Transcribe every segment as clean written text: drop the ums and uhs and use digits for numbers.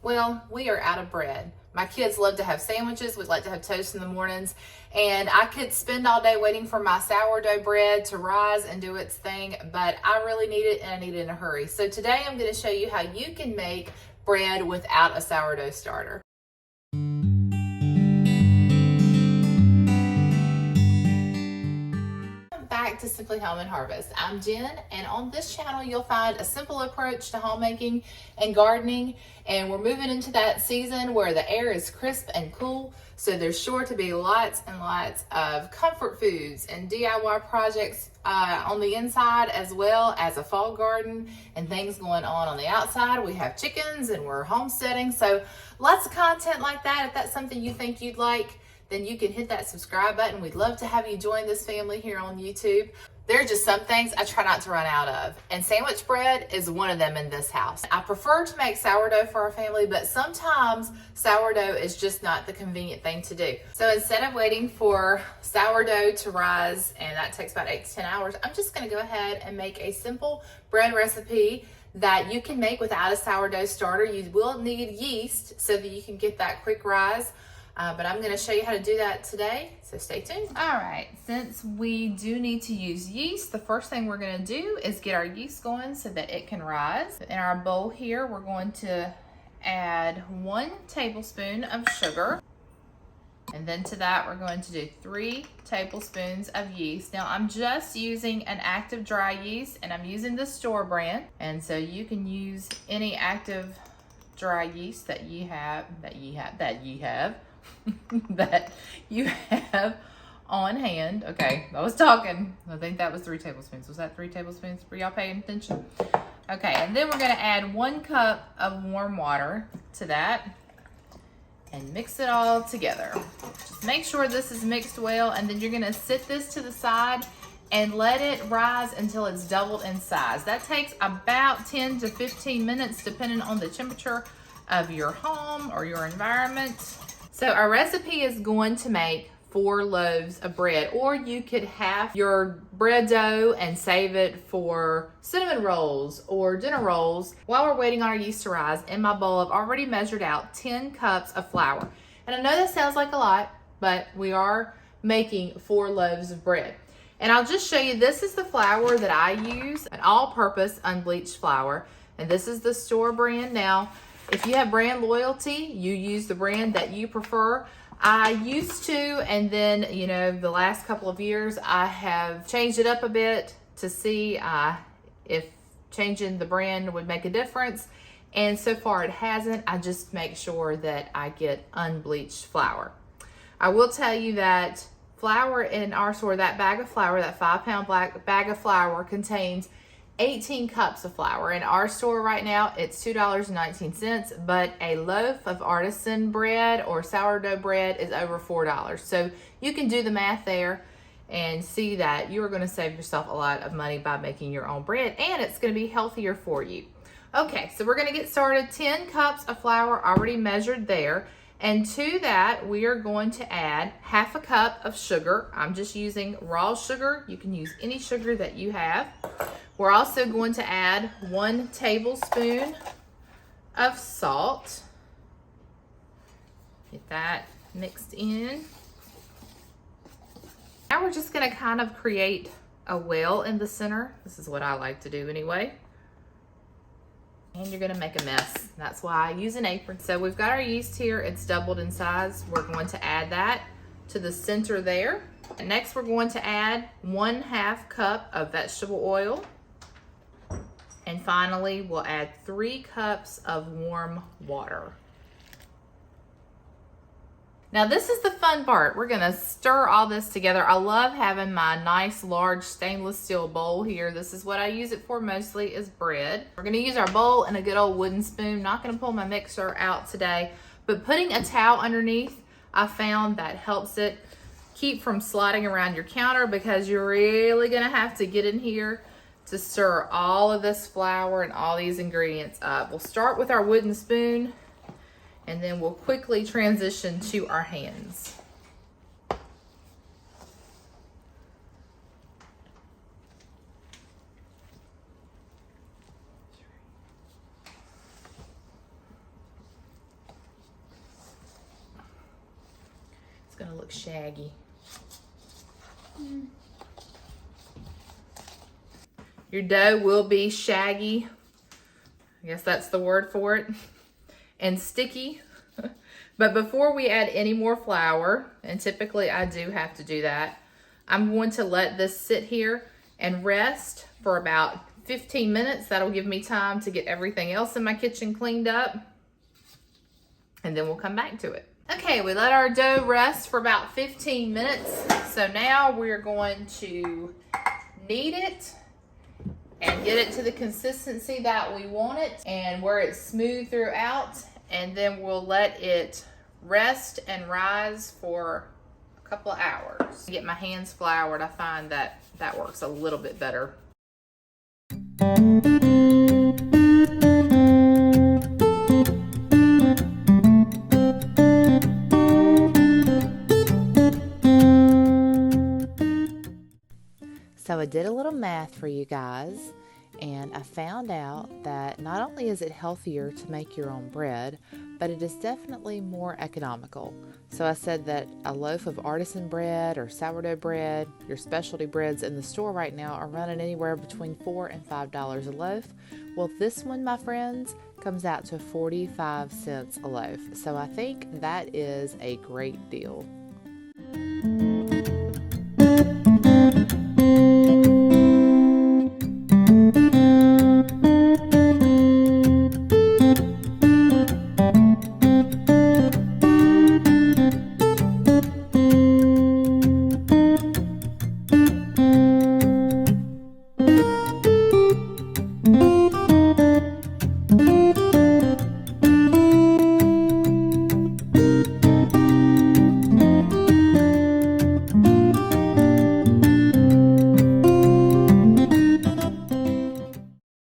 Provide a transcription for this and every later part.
Well, we are out of bread. My kids love to have sandwiches. We like to have toast in the mornings. And I could spend all day waiting for my sourdough bread to rise and do its thing, but I really need it and I need it in a hurry. So today I'm going to show you how you can make bread without a sourdough starter. Back to Simply Home and Harvest. I'm Jen, and on this channel you'll find a simple approach to homemaking and gardening, and we're moving into that season where the air is crisp and cool, so there's sure to be lots and lots of comfort foods and DIY projects on the inside, as well as a fall garden and things going on the outside. We have chickens and we're homesteading, so lots of content like that. If that's something you think you'd like, then you can hit that subscribe button. We'd love to have you join this family here on YouTube. There are just some things I try not to run out of, and sandwich bread is one of them in this house. I prefer to make sourdough for our family, but sometimes sourdough is just not the convenient thing to do. So instead of waiting for sourdough to rise, and that takes about 8 to 10 hours, I'm just gonna go ahead and make a simple bread recipe that you can make without a sourdough starter. You will need yeast so that you can get that quick rise. But I'm going to show you how to do that today, so stay tuned. All right, since we do need to use yeast, the first thing we're going to do is get our yeast going so that it can rise. In our bowl here, we're going to add 1 tablespoon of sugar. And then to that, we're going to do 3 tablespoons of yeast. Now, I'm just using an active dry yeast, and I'm using the store brand. And so you can use any active dry yeast that you have that you have on hand. Okay, I was talking. I think that was 3 tablespoons. Was that 3 tablespoons? Were y'all paying attention? Okay, and then we're gonna add 1 cup of warm water to that and mix it all together. Just make sure this is mixed well, and then you're gonna sit this to the side and let it rise until it's doubled in size. That takes about 10 to 15 minutes depending on the temperature of your home or your environment. So our recipe is going to make 4 loaves of bread, or you could have your bread dough and save it for cinnamon rolls or dinner rolls. While we're waiting on our yeast to rise, in my bowl I've already measured out 10 cups of flour. And I know that sounds like a lot, but we are making 4 loaves of bread. And I'll just show you, this is the flour that I use, an all-purpose unbleached flour, and this is the store brand. Now, if you have brand loyalty, you use the brand that you prefer. I used to, and then, the last couple of years, I have changed it up a bit to see if changing the brand would make a difference. And so far it hasn't. I just make sure that I get unbleached flour. I will tell you that flour in our store, that bag of flour, that 5-pound bag of flour contains 18 cups of flour. In our store right now, it's $2.19, but a loaf of artisan bread or sourdough bread is over $4. So you can do the math there and see that you are going to save yourself a lot of money by making your own bread, and it's going to be healthier for you. Okay, so we're going to get started. 10 cups of flour already measured there. And to that, we are going to add 1/2 cup of sugar. I'm just using raw sugar. You can use any sugar that you have. We're also going to add 1 tablespoon of salt. Get that mixed in. Now we're just going to kind of create a well in the center. This is what I like to do anyway. And you're gonna make a mess. That's why I use an apron. So we've got our yeast here. It's doubled in size. We're going to add that to the center there. And next we're going to add 1/2 cup of vegetable oil. And finally, we'll add 3 cups of warm water. Now this is the fun part. We're gonna stir all this together. I love having my nice large stainless steel bowl here. This is what I use it for mostly, is bread. We're gonna use our bowl and a good old wooden spoon. Not gonna pull my mixer out today, but putting a towel underneath, I found that helps it keep from sliding around your counter, because you're really gonna have to get in here to stir all of this flour and all these ingredients up. We'll start with our wooden spoon, and then we'll quickly transition to our hands. gonna look shaggy. Your dough will be shaggy. I guess that's the word for it. And sticky. But before we add any more flour, and typically I do have to do that, I'm going to let this sit here and rest for about 15 minutes. That'll give me time to get everything else in my kitchen cleaned up. And then we'll come back to it. Okay, we let our dough rest for about 15 minutes. So now we're going to knead it and get it to the consistency that we want it and where it's smooth throughout. And then we'll let it rest and rise for a couple of hours. To get my hands floured, I find that that works a little bit better. So I did a little math for you guys, and I found out that not only is it healthier to make your own bread, but it is definitely more economical. So I said that a loaf of artisan bread or sourdough bread, your specialty breads in the store right now are running anywhere between $4 and $5 a loaf. Well, this one, my friends, comes out to 45 cents a loaf. So I think that is a great deal.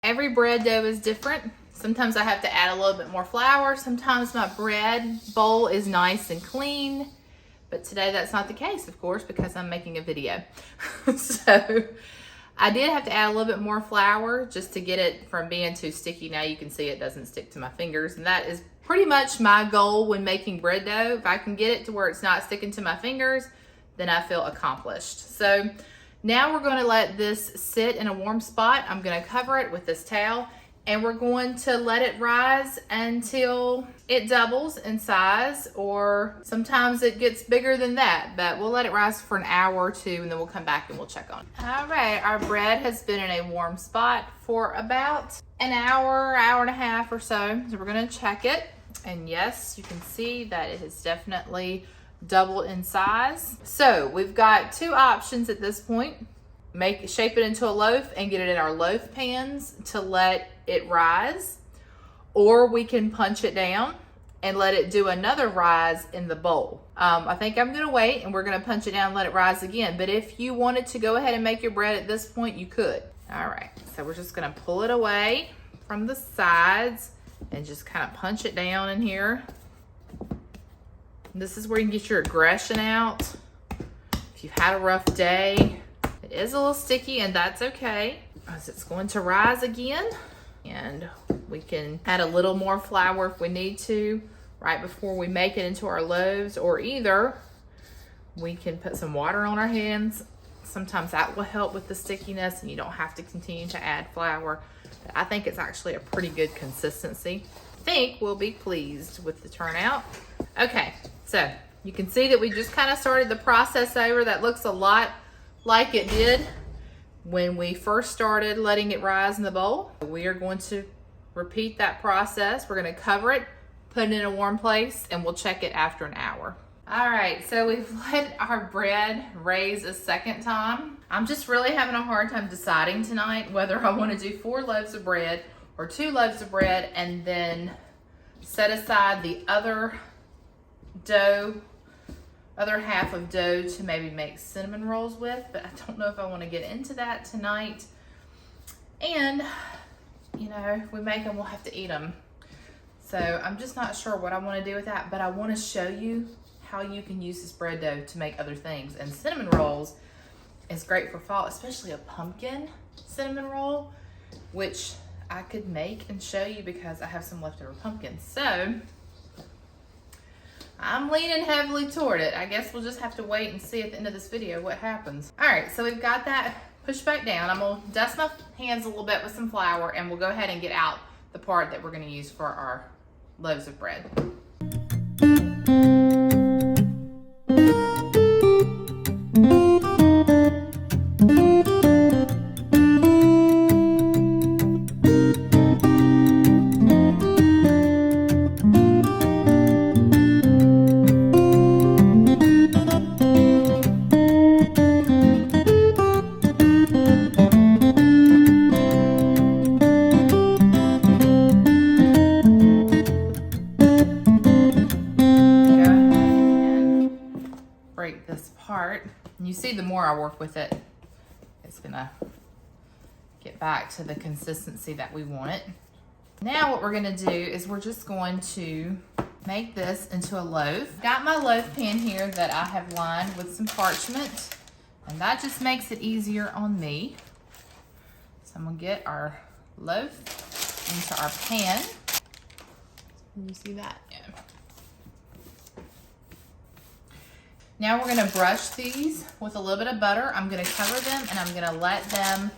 Every bread dough is different. Sometimes I have to add a little bit more flour. Sometimes my bread bowl is nice and clean. But today that's not the case, of course, because I'm making a video. So I did have to add a little bit more flour just to get it from being too sticky. Now you can see it doesn't stick to my fingers. And that is pretty much my goal when making bread dough. If I can get it to where it's not sticking to my fingers, then I feel accomplished. So now we're going to let this sit in a warm spot. I'm going to cover it with this towel, and we're going to let it rise until it doubles in size, or sometimes it gets bigger than that, but we'll let it rise for an hour or two, and then we'll come back and we'll check on it. All right, our bread has been in a warm spot for about an hour, hour and a half or so. So we're going to check it, and yes, you can see that it has definitely double in size. So we've got two options at this point. Shape it into a loaf and get it in our loaf pans to let it rise, or we can punch it down and let it do another rise in the bowl. I think I'm gonna wait, and we're gonna punch it down and let it rise again. But if you wanted to go ahead and make your bread at this point, you could. All right, so we're just gonna pull it away from the sides and just kind of punch it down in here. This is where you can get your aggression out. If you've had a rough day, it is a little sticky, and that's okay, as it's going to rise again. And we can add a little more flour if we need to right before we make it into our loaves, or either we can put some water on our hands. Sometimes that will help with the stickiness, and you don't have to continue to add flour. But I think it's actually a pretty good consistency. I think we'll be pleased with the turnout. Okay, so you can see that we just kind of started the process over. That looks a lot like it did when we first started letting it rise in the bowl. We are going to repeat that process. We're going to cover it, put it in a warm place, and we'll check it after an hour. All right, so we've let our bread raise a second time. I'm just really having a hard time deciding tonight whether I want to do 4 loaves of bread or 2 loaves of bread, and then set aside the other half of dough to maybe make cinnamon rolls with. But I don't know if I want to get into that tonight. And you know, if we make them, we'll have to eat them. So I'm just not sure what I want to do with that, but I want to show you how you can use this bread dough to make other things. And cinnamon rolls is great for fall, especially a pumpkin cinnamon roll, which I could make and show you because I have some leftover pumpkins. So I'm leaning heavily toward it. I guess we'll just have to wait and see at the end of this video what happens. All right, so we've got that pushed back down. I'm gonna dust my hands a little bit with some flour, and we'll go ahead and get out the part that we're gonna use for our loaves of bread. Break this apart. And you see, the more I work with it, it's gonna get back to the consistency that we want it. Now what we're gonna do is we're just going to make this into a loaf. Got my loaf pan here that I have lined with some parchment, and that just makes it easier on me. So I'm gonna get our loaf into our pan. Can you see that? Yeah. Now we're gonna brush these with a little bit of butter. I'm gonna cover them and I'm gonna let them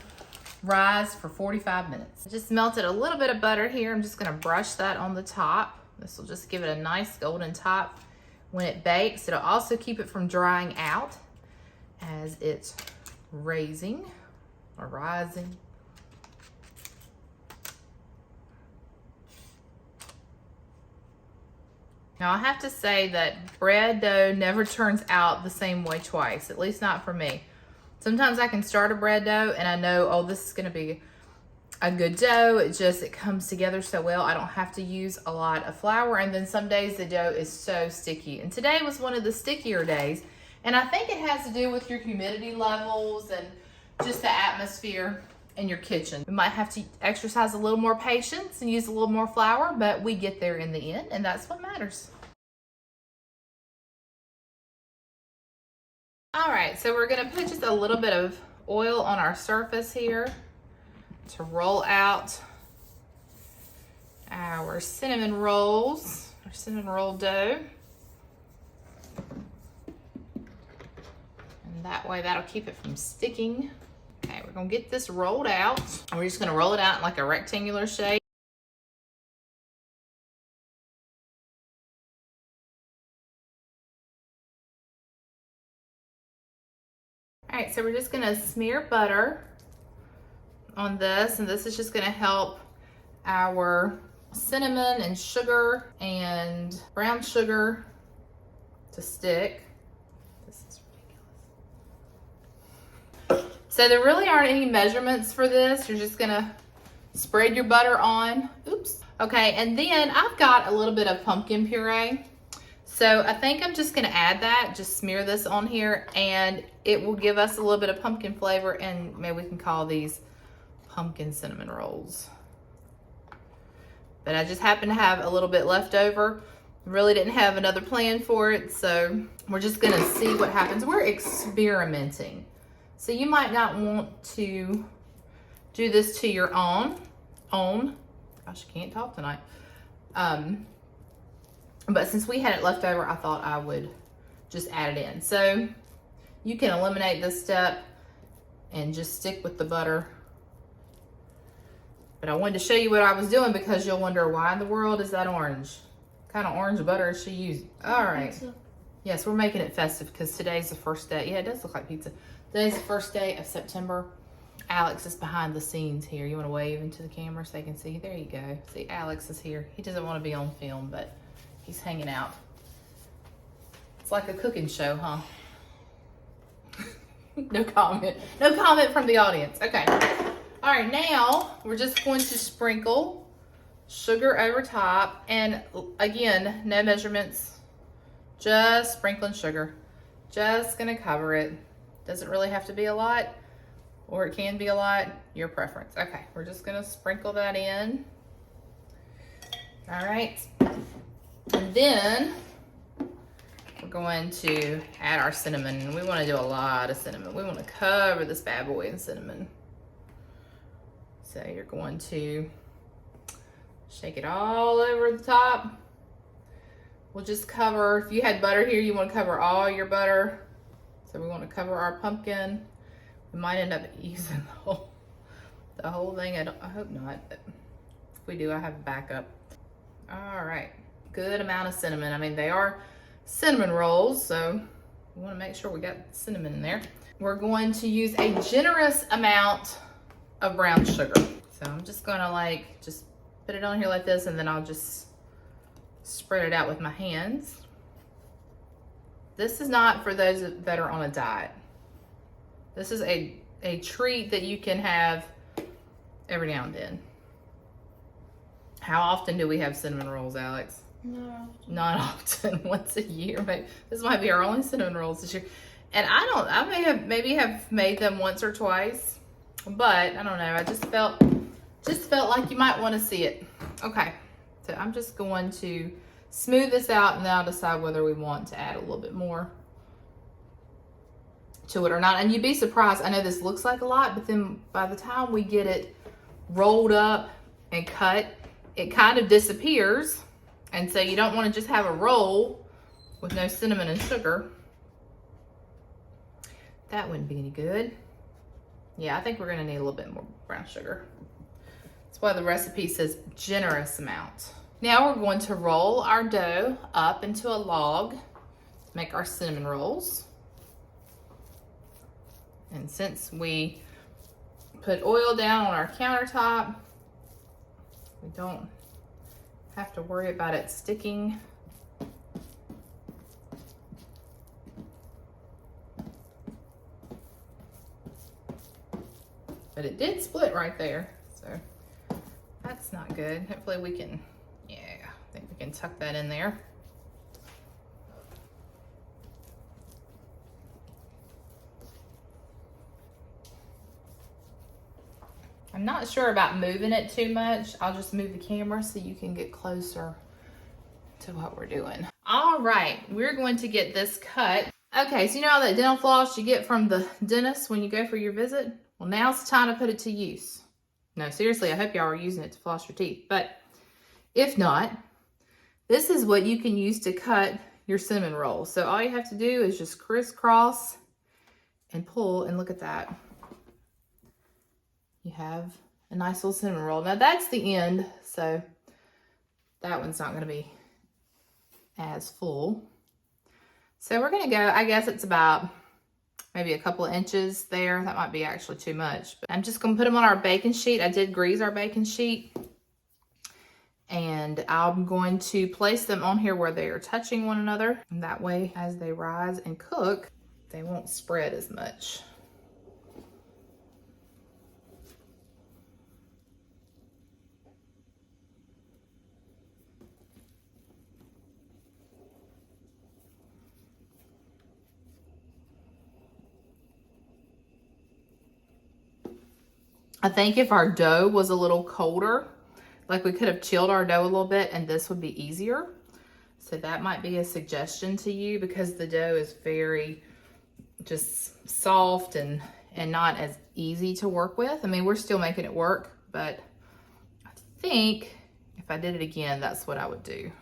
rise for 45 minutes. I just melted a little bit of butter here. I'm just gonna brush that on the top. This will just give it a nice golden top when it bakes. It'll also keep it from drying out as it's raising or rising. Now I have to say that bread dough never turns out the same way twice, at least not for me. Sometimes I can start a bread dough and I know, oh, this is gonna be a good dough. It comes together so well. I don't have to use a lot of flour. And then some days the dough is so sticky. And today was one of the stickier days. And I think it has to do with your humidity levels and just the atmosphere in your kitchen. We might have to exercise a little more patience and use a little more flour, but we get there in the end, and that's what matters. All right, so we're gonna put just a little bit of oil on our surface here to roll out our cinnamon rolls, our cinnamon roll dough. And that way that'll keep it from sticking. Okay, we're gonna get this rolled out. And we're just gonna roll it out in like a rectangular shape. All right, so we're just gonna smear butter on this, and this is just gonna help our cinnamon and sugar and brown sugar to stick. This is ridiculous. So there really aren't any measurements for this. You're just gonna spread your butter on. Oops. Okay, and then I've got a little bit of pumpkin puree. So I think I'm just gonna add that, just smear this on here, and it will give us a little bit of pumpkin flavor, and maybe we can call these pumpkin cinnamon rolls. But I just happen to have a little bit left over. Really didn't have another plan for it, so we're just gonna see what happens. We're experimenting. So you might not want to do this to your own. Gosh, I can't talk tonight. But since we had it left over, I thought I would just add it in. So you can eliminate this step and just stick with the butter. But I wanted to show you what I was doing because you'll wonder, why in the world is that orange? What kind of orange butter is she using? All right. Yes, we're making it festive because today's the first day. Yeah, it does look like pizza. Today's the first day of September. Alex is behind the scenes here. You want to wave into the camera so they can see? There you go. See, Alex is here. He doesn't want to be on film, but he's hanging out. It's like a cooking show, huh? No comment. No comment from the audience. Okay. All right, now we're just going to sprinkle sugar over top. And again, no measurements, just sprinkling sugar. Just gonna cover it. Doesn't really have to be a lot, or it can be a lot, your preference. Okay, we're just gonna sprinkle that in. All right. And then we're going to add our cinnamon. We want to do a lot of cinnamon. We want to cover this bad boy in cinnamon. So you're going to shake it all over the top We'll just cover, if you had butter here, you want to cover all your butter. So we want to cover our pumpkin. We might end up using the whole thing. I hope not, but if we do, I have backup. All right, good amount of cinnamon. I mean, they are cinnamon rolls, so we want to make sure we got cinnamon in there. We're going to use a generous amount of brown sugar. So I'm just gonna just put it on here like this, and then I'll just spread it out with my hands. This is not for those that are on a diet. This is a treat that you can have every now and then. How often do we have cinnamon rolls, Alex? Not often. Once a year, maybe. This might be our only cinnamon rolls this year. And I maybe have made them once or twice, but I don't know. I just felt like you might want to see it. Okay, so I'm just going to smooth this out, and then I'll decide whether we want to add a little bit more to it or not. And you'd be surprised. I know this looks like a lot, but then by the time we get it rolled up and cut, it kind of disappears. And so you don't want to just have a roll with no cinnamon and sugar. That wouldn't be any good. Yeah, I think we're gonna need a little bit more brown sugar. That's why the recipe says generous amount. Now we're going to roll our dough up into a log to make our cinnamon rolls. And since we put oil down on our countertop, we don't have to worry about it sticking. But it did split right there, so that's not good. Hopefully we can, yeah, I think we can tuck that in there. I'm not sure about moving it too much. I'll just move the camera so you can get closer to what we're doing. All right, we're going to get this cut. Okay, so you know all that dental floss you get from the dentist when you go for your visit? Well, now's the time to put it to use. No, seriously, I hope y'all are using it to floss your teeth. But if not, this is what you can use to cut your cinnamon rolls. So all you have to do is just crisscross and pull, and look at that. You have a nice little cinnamon roll. Now that's the end, so that one's not gonna be as full. So we're gonna go, I guess it's about maybe a couple of inches there. That might be actually too much. But I'm just gonna put them on our baking sheet. I did grease our baking sheet. And I'm going to place them on here where they are touching one another. And that way, as they rise and cook, they won't spread as much. I think if our dough was a little colder, like we could have chilled our dough a little bit and this would be easier. So that might be a suggestion to you, because the dough is very just soft and not as easy to work with. I mean, we're still making it work, but I think if I did it again, that's what I would do.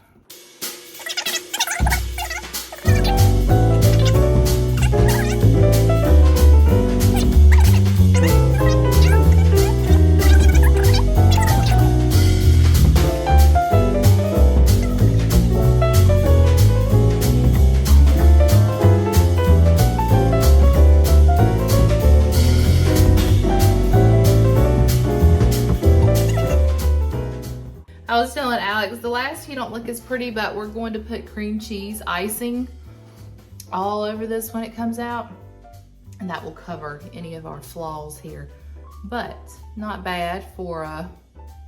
I was telling Alex, the last few don't look as pretty, but we're going to put cream cheese icing all over this when it comes out, and that will cover any of our flaws here. But not bad for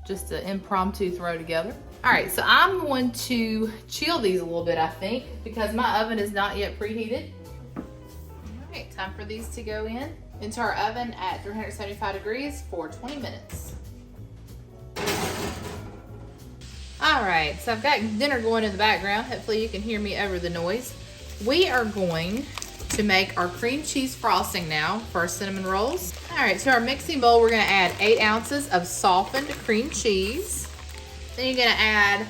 just an impromptu throw together. All right, so I'm going to chill these a little bit, I think, because my oven is not yet preheated. All right, time for these to go into our oven at 375 degrees for 20 minutes. All right, so I've got dinner going in the background. Hopefully you can hear me over the noise. We are going to make our cream cheese frosting now for our cinnamon rolls. All right, to our mixing bowl, we're gonna add 8 ounces of softened cream cheese. Then you're gonna add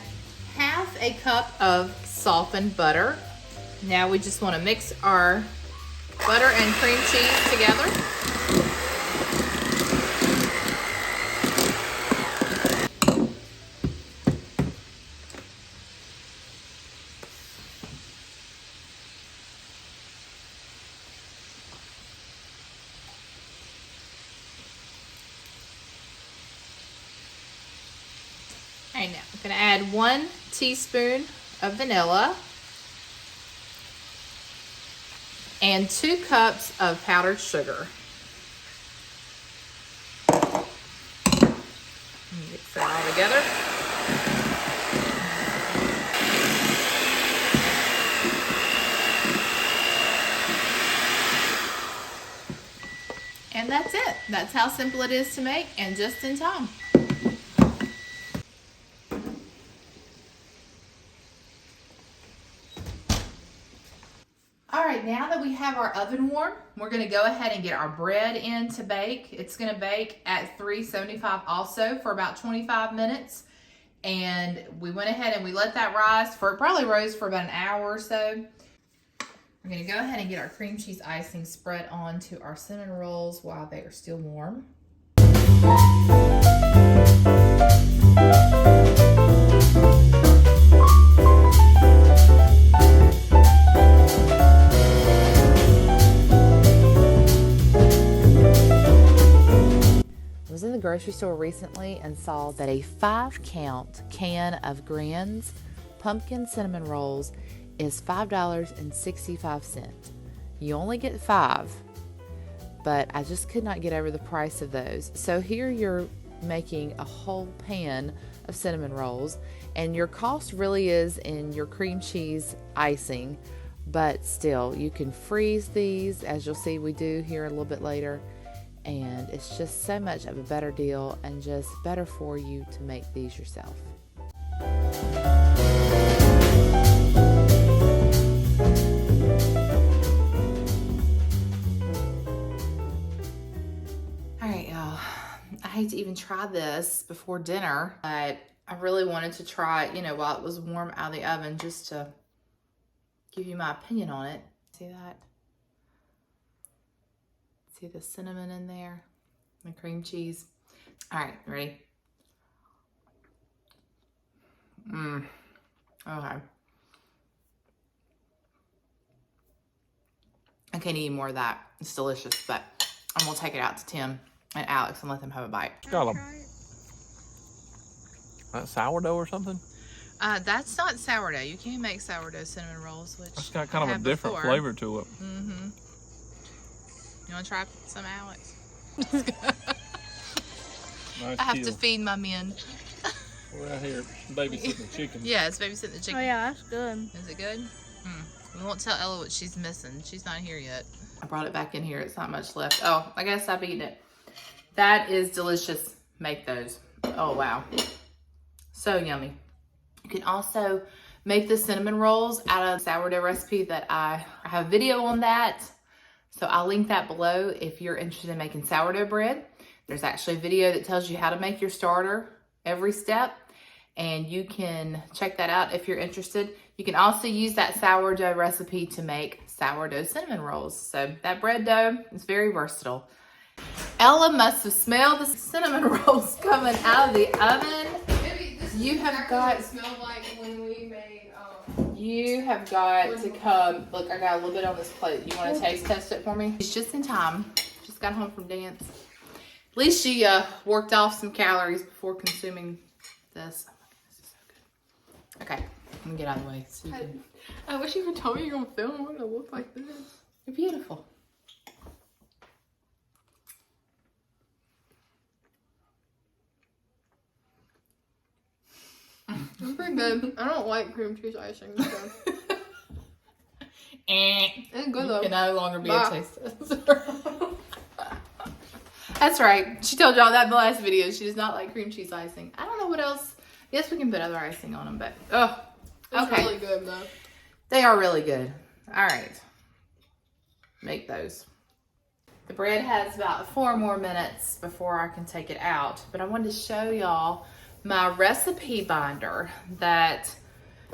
half a cup of softened butter. Now we just want to mix our butter and cream cheese together. Okay, now I'm going to add 1 teaspoon of vanilla and 2 cups of powdered sugar. Mix that all together. And that's it. That's how simple it is to make and just in time. All right, now that we have our oven warm, we're gonna go ahead and get our bread in to bake. It's gonna bake at 375 also for about 25 minutes. And we went ahead and we let that rise for, it probably rose for about an hour or so. We're gonna go ahead and get our cream cheese icing spread onto our cinnamon rolls while they are still warm. I was in the grocery store recently and saw that a 5-count can of Grand's pumpkin cinnamon rolls is $5.65. You only get 5, but I just could not get over the price of those. So here you're making a whole pan of cinnamon rolls, and your cost really is in your cream cheese icing, but still you can freeze these, as you'll see we do here a little bit later. And it's just so much of a better deal and just better for you to make these yourself. All right, y'all. I hate to even try this before dinner, but I really wanted to try it, while it was warm out of the oven, just to give you my opinion on it. See that? See the cinnamon in there, the cream cheese. All right, ready? Okay. I can't eat more of that. It's delicious, but I'm gonna take it out to Tim and Alex and let them have a bite. Got that sourdough or something? That's not sourdough. You can't make sourdough cinnamon rolls, which it's got kind of a different flavor to it. Mm-hmm. You want to try some, Alex? Nice I have to feed my men. We're out here babysitting the chicken. Yeah, it's babysitting the chicken. Oh yeah, that's good. Is it good? We won't tell Ella what she's missing. She's not here yet. I brought it back in here. It's not much left. Oh, I guess I've eaten it. That is delicious. Make those. Oh, wow. So yummy. You can also make the cinnamon rolls out of the sourdough recipe that I have a video on that. So I'll link that below if you're interested in making sourdough bread. There's actually a video that tells you how to make your starter every step, and you can check that out if you're interested. You can also use that sourdough recipe to make sourdough cinnamon rolls. So that bread dough is very versatile. Ella must have smelled the cinnamon rolls coming out of the oven. Maybe this You have got. It smelled like when we made. You have got to come. Look, I got a little bit on this plate. You want to taste test it for me? She's just in time. Just got home from dance. At least she worked off some calories before consuming this. Oh my goodness, this is so good. Okay, I'm gonna get out of the way. So you can... I wish you would tell me you're gonna film what it look like this. You're beautiful. It's pretty good. I don't like cream cheese icing. So. It's good though. You can no longer be Bye. a taste tester. That's right. She told y'all that in the last video. She does not like cream cheese icing. I don't know what else. Yes, we can put other icing on them, but It's okay. really good though. They are really good. All right. Make those. The bread has about 4 more minutes before I can take it out, but I wanted to show y'all my recipe binder that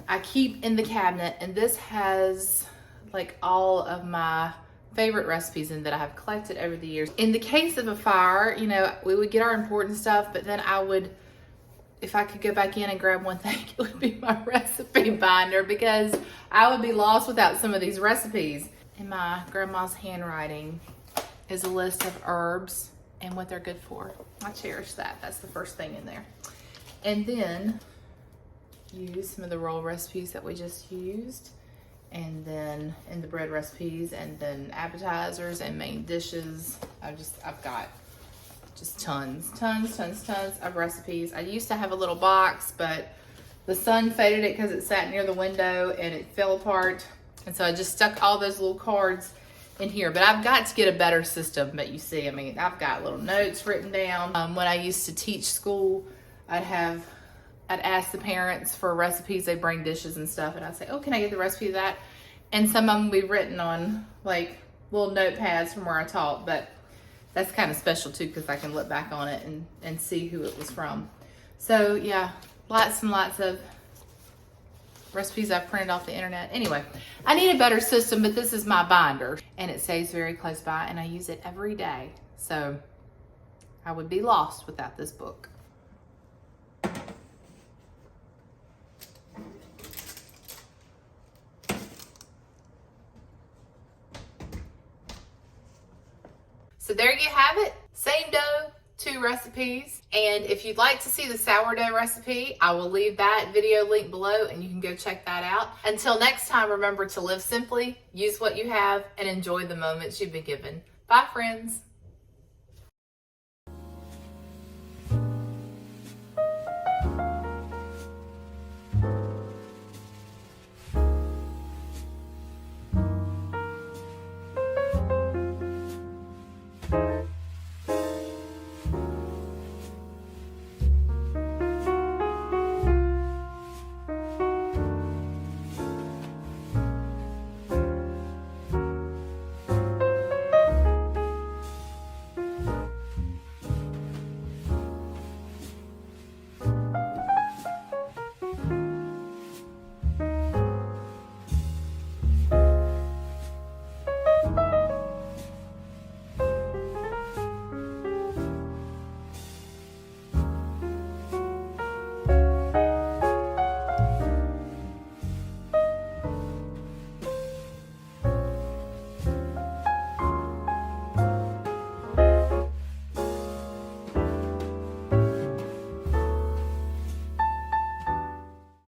I keep in the cabinet, and this has like all of my favorite recipes in that I have collected over the years. In the case of a fire, you know, we would get our important stuff, but then I would, if I could go back in and grab one thing, it would be my recipe binder, because I would be lost without some of these recipes. In my grandma's handwriting is a list of herbs and what they're good for. I cherish that. That's the first thing in there. And then use some of the roll recipes that we just used, and then in the bread recipes, and then appetizers and main dishes. I've got just tons of recipes. I used to have a little box, but the sun faded it because it sat near the window and it fell apart. And so I just stuck all those little cards in here. But I've got to get a better system that you see. I mean, I've got little notes written down. When I used to teach school, I'd ask the parents for recipes. They bring dishes and stuff, and I'd say, oh, can I get the recipe of that? And some of them would be written on like little notepads from where I taught, but that's kind of special too, because I can look back on it and see who it was from. So yeah, lots and lots of recipes I've printed off the internet. Anyway, I need a better system, but this is my binder, and it stays very close by, and I use it every day. So I would be lost without this book. So there you have it. Same dough, 2 recipes. And if you'd like to see the sourdough recipe, I will leave that video link below and you can go check that out. Until next time, remember to live simply, use what you have, and enjoy the moments you've been given. Bye, friends.